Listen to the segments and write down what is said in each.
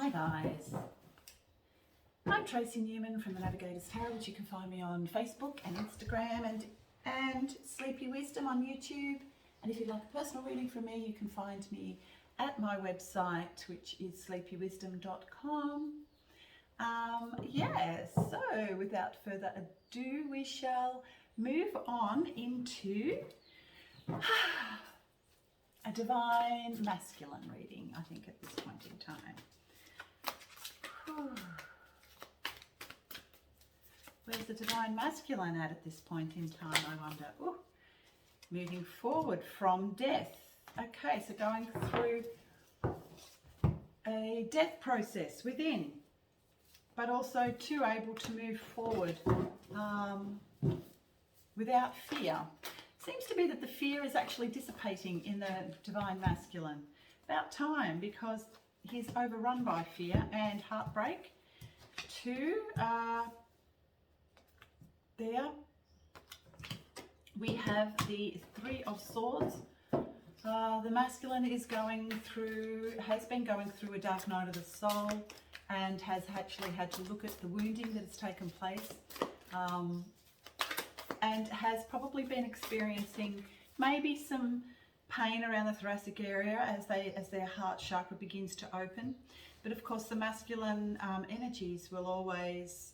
Hi guys, I'm Tracy Newman from the Navigator's Tarot, which you can find me on Facebook and Instagram and Sleepy Wisdom on YouTube. And if you'd like a personal reading from me, you can find me at my website, which is sleepywisdom.com. So without further ado, we shall move on into a divine masculine reading, I think, at this point in time. Where's the divine masculine at this point in time, I wonder? Ooh, moving forward from death. Okay, so going through a death process within, but also too able to move forward without fear. Seems to be that the fear is actually dissipating in the divine masculine. About time, because he's overrun by fear and heartbreak. There we have the Three of Swords. The masculine is has been going through a dark night of the soul and has actually had to look at the wounding that has taken place, and has probably been experiencing maybe some pain around the thoracic area as their heart chakra begins to open. But of course the masculine energies will always,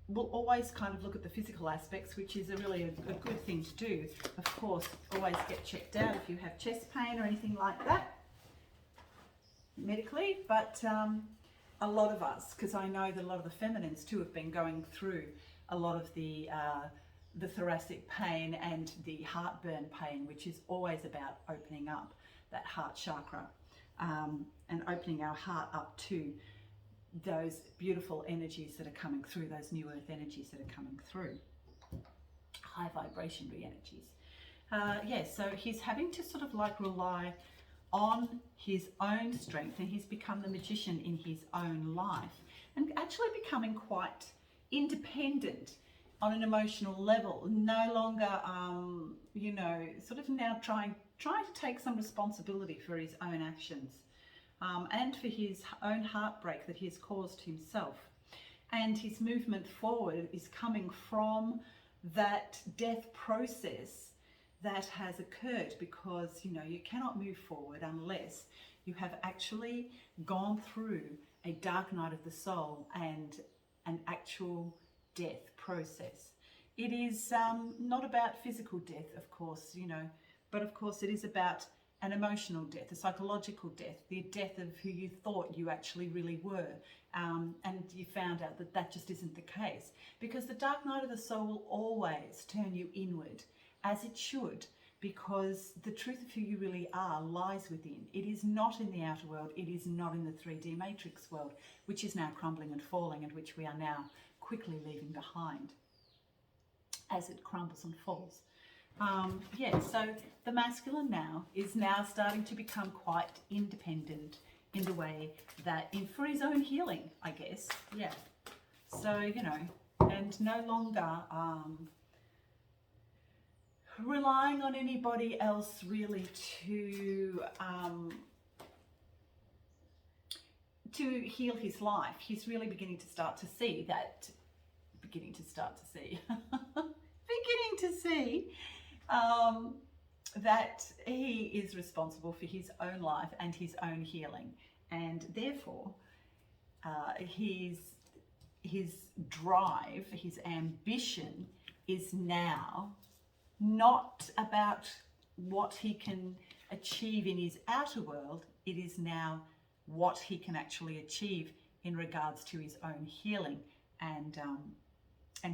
will always kind of look at the physical aspects, which is really a good thing to do. Of course, always get checked out if you have chest pain or anything like that, medically. But a lot of us, because I know that a lot of the feminines too have been going through a lot of the thoracic pain and the heartburn pain, which is always about opening up that heart chakra and opening our heart up to those beautiful energies that are coming through, those new earth energies that are coming through, high vibrationary energies. So he's having to sort of like rely on his own strength, and he's become the magician in his own life and actually becoming quite independent on an emotional level, no longer, sort of now trying to take some responsibility for his own actions, and for his own heartbreak that he has caused himself. And his movement forward is coming from that death process that has occurred, because, you cannot move forward unless you have actually gone through a dark night of the soul and an actual death process. It is not about physical death, of course, but of course it is about an emotional death, a psychological death, the death of who you thought you actually really were, and you found out that that just isn't the case, because the dark night of the soul will always turn you inward, as it should, because the truth of who you really are lies within. It is not in the outer world, it is not in the 3D matrix world, which is now crumbling and falling, and which we are now quickly leaving behind as it crumbles and falls. So the masculine now is starting to become quite independent in the way that, for his own healing, I guess. Yeah. So, and no longer relying on anybody else really to heal his life. He's really beginning to see that he is responsible for his own life and his own healing, and therefore his drive, his ambition is now not about what he can achieve in his outer world. It is now what he can actually achieve in regards to his own healing, and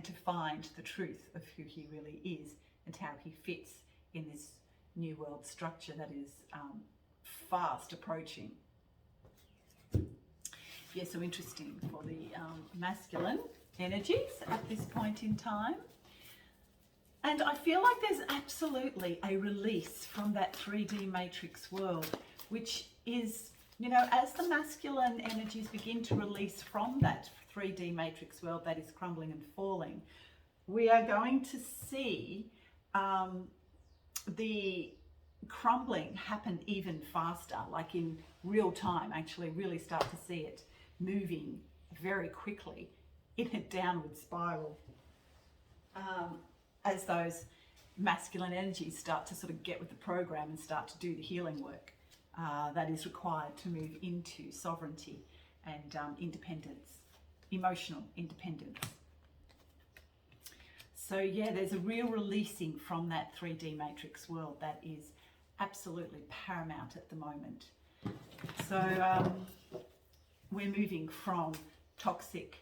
to find the truth of who he really is and how he fits in this new world structure that is fast approaching. Yeah, so interesting for the masculine energies at this point in time. And I feel like there's absolutely a release from that 3D matrix world, which is, as the masculine energies begin to release from that 3D matrix world that is crumbling and falling, we are going to see the crumbling happen even faster, like in real time, actually really start to see it moving very quickly in a downward spiral, as those masculine energies start to sort of get with the program and start to do the healing work that is required to move into sovereignty and independence, emotional independence. So yeah, there's a real releasing from that 3D matrix world that is absolutely paramount at the moment. So we're moving from toxic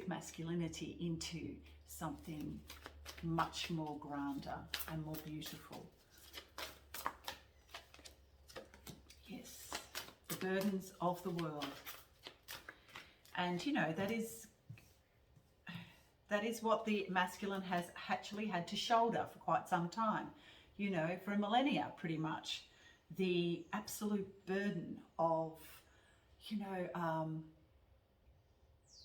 masculinity into something much more grander and more beautiful. Yes, the burdens of the world. And you know, that is what the masculine has actually had to shoulder for quite some time. You know, for a millennia, pretty much. The absolute burden of, you know,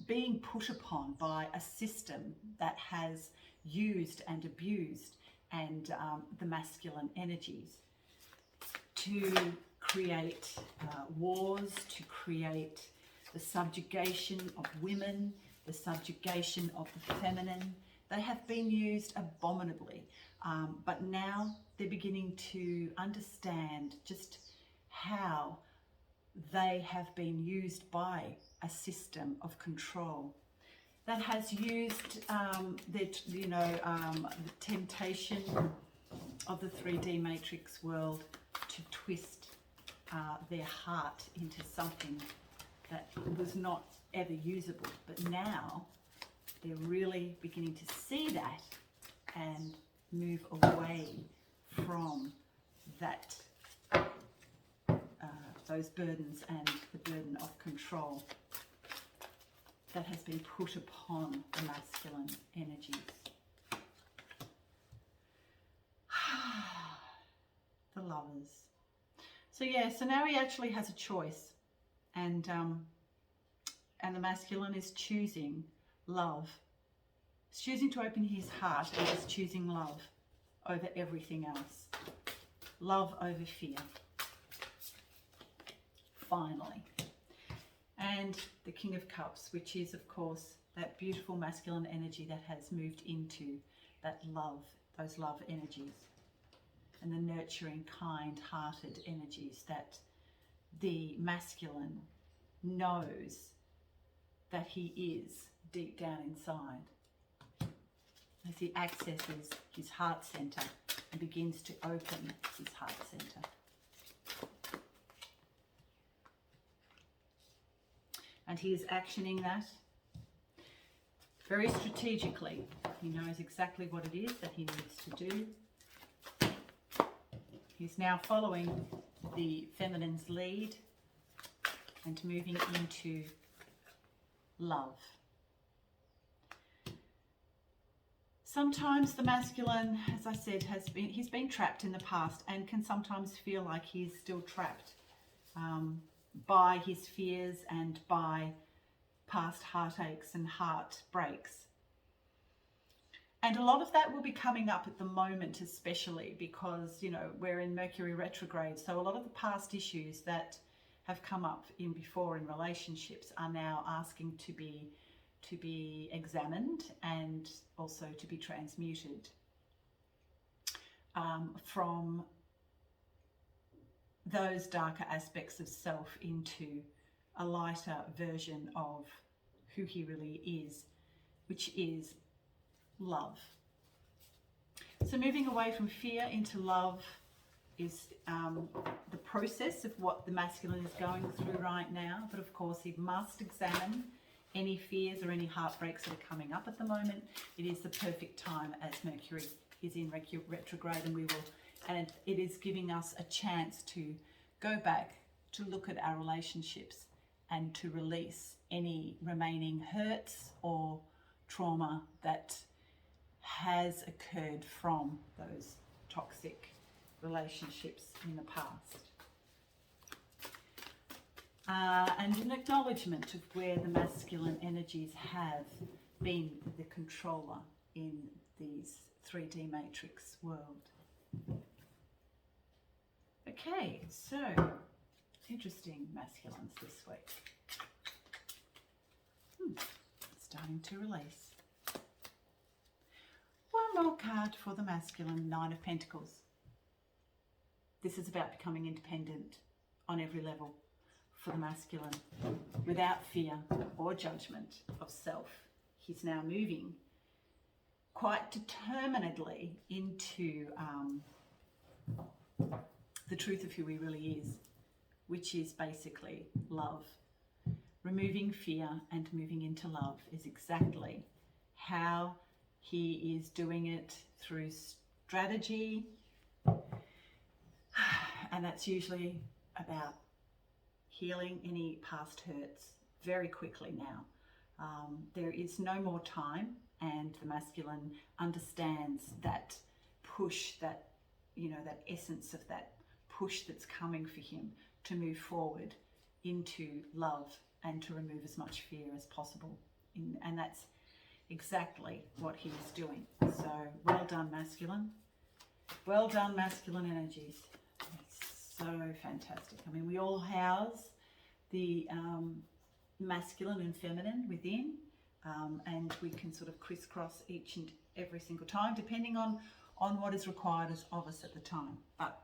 being put upon by a system that has used and abused and the masculine energies to create wars, to create the subjugation of women, the subjugation of the feminine. They have been used abominably, but now they're beginning to understand just how they have been used by a system of control that has used the temptation of the 3D matrix world to twist their heart into something that was not ever usable. But now they're really beginning to see that and move away from that, those burdens and the burden of control that has been put upon the masculine energies. The lovers. So yeah, so now he actually has a choice, and the masculine is choosing love. He's choosing to open his heart, and he's choosing love over everything else. Love over fear. Finally. And the King of Cups, which is, of course, that beautiful masculine energy that has moved into that love, those love energies, and the nurturing, kind-hearted energies that the masculine knows that he is deep down inside. As he accesses his heart center and begins to open his heart center. And he is actioning that very strategically. He knows exactly what it is that he needs to do. He's now following the feminine's lead and moving into love. Sometimes the masculine, as I said, he's been trapped in the past and can sometimes feel like he's still trapped by his fears and by past heartaches and heartbreaks. And a lot of that will be coming up at the moment, especially because, you know, we're in Mercury retrograde. So a lot of the past issues that have come up before in relationships are now asking to be examined and also to be transmuted from those darker aspects of self into a lighter version of who he really is, which is love. So moving away from fear into love is the process of what the masculine is going through right now. But of course, he must examine any fears or any heartbreaks that are coming up at the moment. It is the perfect time as Mercury is in retrograde, and it is giving us a chance to go back to look at our relationships and to release any remaining hurts or trauma that has occurred from those toxic relationships in the past. And an acknowledgement of where the masculine energies have been the controller in these 3D matrix world. Okay, so interesting masculines this week. Starting to release. One more card for the masculine, Nine of Pentacles. This is about becoming independent on every level for the masculine, without fear or judgment of self. He's now moving quite determinedly into the truth of who he really is, which is basically love. Removing fear and moving into love is exactly how he is doing it, through strategy, and that's usually about healing any past hurts very quickly now. There is no more time, and the masculine understands that push, that, you know, that essence of that push that's coming for him to move forward into love and to remove as much fear as possible. And that's exactly what he is doing. So well done, masculine. Well done, masculine energies. It's so fantastic. I mean, we all house the masculine and feminine within, and we can sort of crisscross each and every single time, depending on what is required of us at the time. But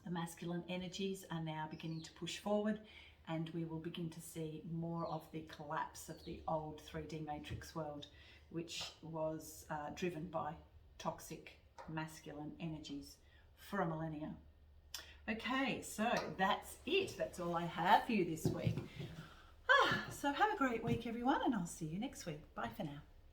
the masculine energies are now beginning to push forward, and we will begin to see more of the collapse of the old 3D matrix world, which was driven by toxic masculine energies for a millennia. Okay, so that's it. That's all I have for you this week. So have a great week, everyone, and I'll see you next week. Bye for now.